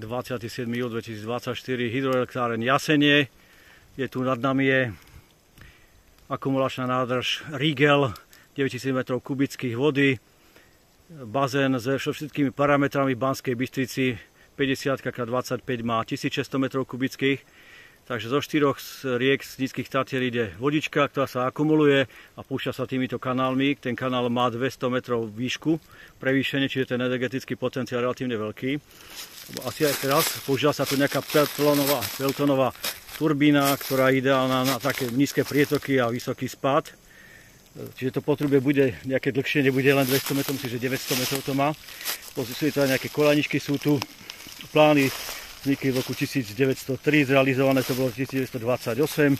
27. júl 2024, hydroelektráreň Jasenie. Je tu nad nami je akumulačná nádrž Rigel, 9000 m3 vody, bazén so všetkými parametrami v Banskej Bystrici, 50x25 má 1600 m3, takže zo 4 riek z nízkych Tatier ide vodička, ktorá sa akumuluje a púšťa sa týmito kanálmi. Ten kanál má 200 metrov výšku prevýšenie, čiže ten energetický potenciál je relatívne veľký. Asi aj teraz používa sa tu nejaká peltonová turbína, ktorá je ideálna na také nízke prietoky a vysoký spád. Čiže to potrubie bude nejaké dlhšie, nebude len 200 metrov, myslím, že 900 metrov to má. Sú to aj nejaké kolaničky, sú tu plány, vznikli v roku 1903, zrealizované to bolo 1928.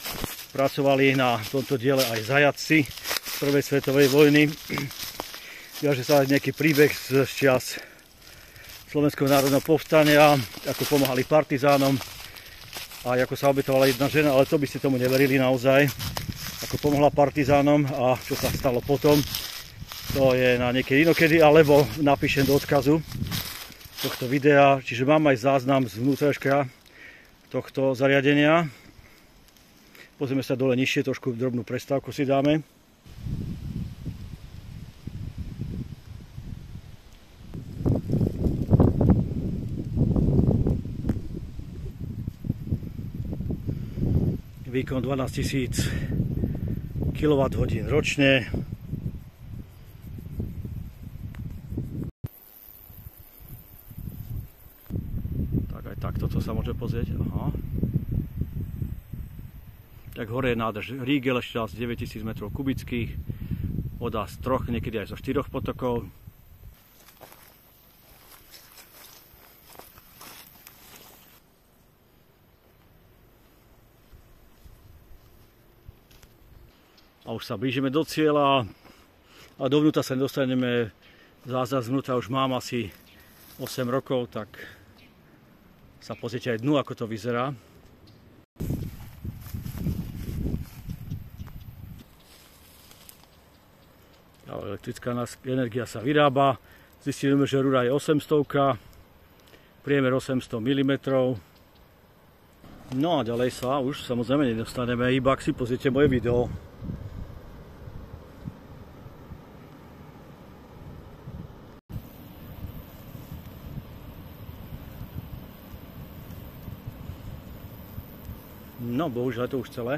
Pracovali na tomto diele aj zajatci z prvej svetovej vojny. Viaže sa aj nejaký príbeh z čias Slovenského národného povstania, ako pomáhali partizánom a ako sa obetovala jedna žena, ale to by ste tomu neverili naozaj, ako pomohla partizánom a čo sa stalo potom. To je na niekedy inokedy, alebo napíšem do odkazu tohto videa, čiže mám aj záznam z vnútraška tohto zariadenia. Pozrieme sa dole nižšie, trošku drobnú prestávku si dáme. Výkon 12 000 kWh ročne. Tak aj takto to sa môže pozrieť. Aha. Tak hore je nádrž Rigel, ešte raz 9000 m3, voda z 3, niekedy aj zo 4 potokov. A už sa blížime do cieľa a dovnútra sa dostaneme. Zázrak zvnútra už mám asi 8 rokov, tak sa pozrite aj dnu, ako to vyzerá. Elektrická energia sa vyrába. Zistíme, že rúra je 800, priemer 800 mm. No a ďalej sa už samozrejme nedostaneme, iba ak si pozrite moje video. No, bohužiaľ to už celé.